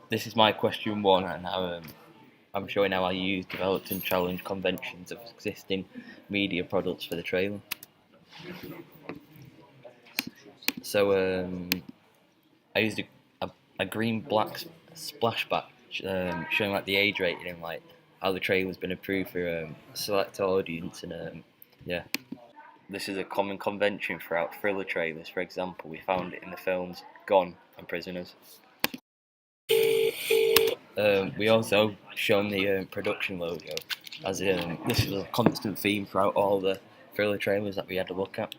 This is my question one, and I'm showing how I use, developed, and challenged conventions of existing media products for the trailer. So I used a green black splashback showing like the age rating and like how the trailer's been approved for a select audience, and yeah. This is a common convention throughout thriller trailers. For example, we found it in the films Gone and Prisoners. We also shown the production logo, as this is a constant theme throughout all the thriller trailers that we had to look at.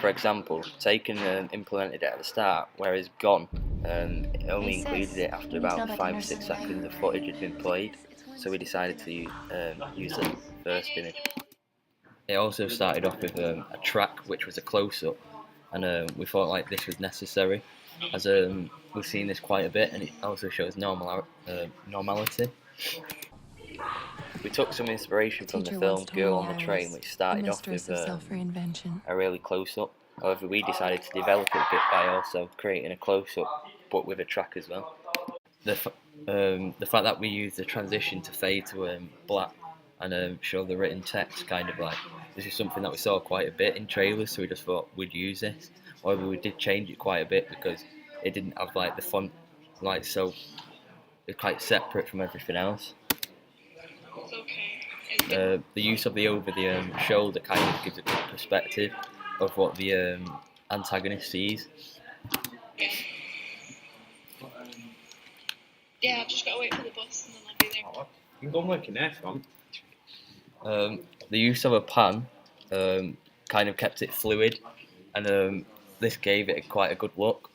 For example, Taken implemented it at the start, whereas Gone only included it after about 5 or 6 seconds of footage had been played, so we decided to use the first image. It also started off with a track which was a close-up, and we thought like this was necessary, as we've seen this quite a bit, and it also shows normality. We took some inspiration from the film Girl on the Train, which started off with a really close-up. However, we decided to develop it a bit by also creating a close-up, but with a track as well. The fact that we used the transition to fade to black and show the written text, kind of like, this is something that we saw quite a bit in trailers, so we just thought we'd use this. However, we did change it quite a bit because it didn't have like the font, like, so it's quite separate from everything else. The use of the over the shoulder kind of gives a good perspective of what the antagonist sees. Yeah, I've just got to wait for the bus and then I'll be there. You can go and work in there if you want. The use of a pan kind of kept it fluid, and this gave it quite a good look.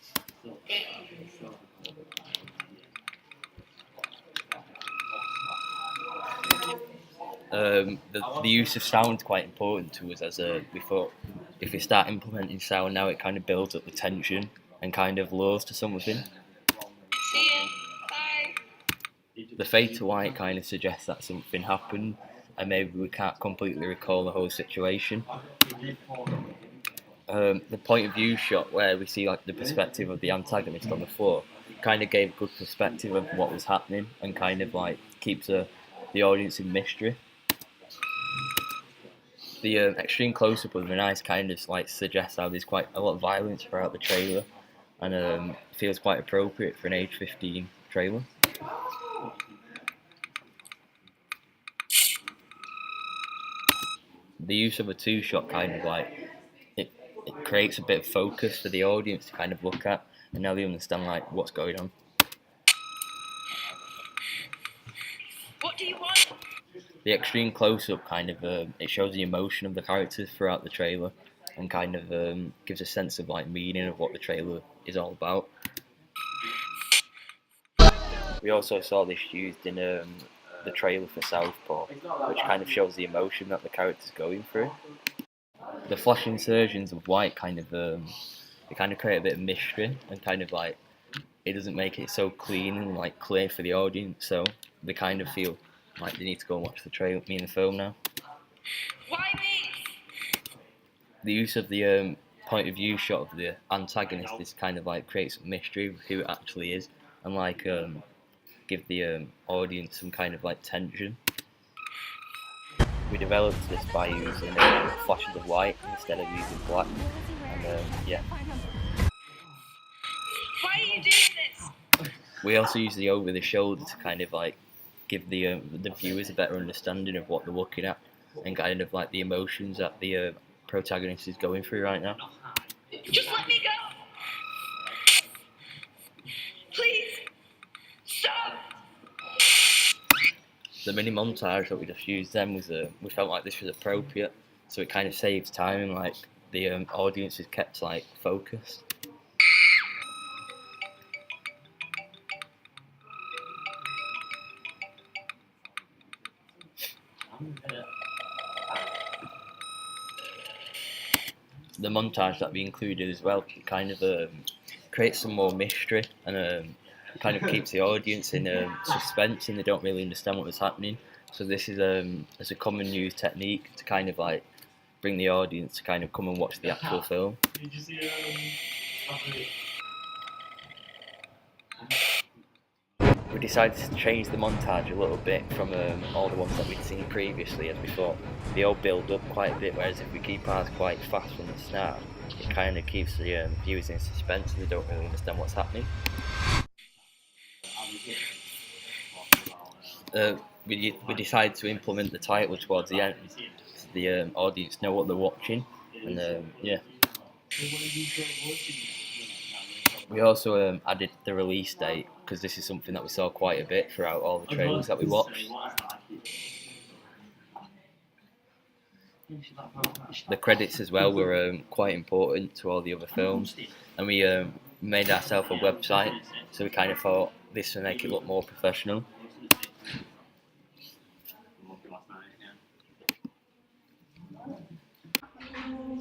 The use of sound is quite important to us, as we thought if we start implementing sound now, it kind of builds up the tension and kind of lures to something. See ya. Bye. The fade to white kind of suggests that something happened, and maybe we can't completely recall the whole situation. The point of view shot where we see like the perspective of the antagonist on the floor kind of gave good perspective of what was happening and kind of like keeps the audience in mystery. The extreme close-up of the nice kind of like suggests how there's quite a lot of violence throughout the trailer, and feels quite appropriate for an age 15 trailer. The use of a two-shot kind of like it creates a bit of focus for the audience to kind of look at, and now they understand like what's going on. What do you want? The extreme close-up kind of it shows the emotion of the characters throughout the trailer, and kind of gives a sense of like meaning of what the trailer is all about. We also saw this used in the trailer for Southpaw, which kind of shows the emotion that the character's going through. The flash insertions of white kind of they kind of create a bit of mystery, and kind of like it doesn't make it so clean and like clear for the audience, so they kind of feel like they need to go and watch the trailer, the film now. Why me? The use of the point of view shot of the antagonist is kind of like creates a mystery of who it actually is, and like give the audience some kind of like tension. We developed this by using flashes of white instead of using black, and yeah. Why are you doing this? We also use the over the shoulder to kind of like give the viewers a better understanding of what they're looking at, and kind of like the emotions that the protagonist is going through right now. Just let me go! Please! Stop! The mini montage that we just used then was we felt like this was appropriate, so it kind of saves time and like the audience is kept like focused. The montage that we included as well kind of creates some more mystery, and kind of keeps the audience in suspense, and they don't really understand what was happening. So this is a common used technique to kind of like bring the audience to kind of come and watch the actual film. we decided to change the montage a little bit from all the ones that we'd seen previously, as we thought they all build up quite a bit, whereas if we keep ours quite fast from the start, it kind of keeps the viewers in suspense and they don't really understand what's happening. We decided to implement the title towards the end so the audience know what they're watching, and yeah. We also added the release date, because this is something that we saw quite a bit throughout all the trailers that we watched. The credits as well were quite important to all the other films, and we made ourselves a website, so we kind of thought this would make it look more professional.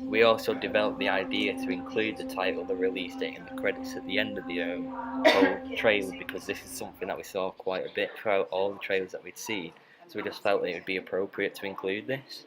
We also developed the idea to include the title, the release date, and the credits at the end of the whole trailer, because this is something that we saw quite a bit throughout all the trailers that we'd seen, so we just felt that it would be appropriate to include this.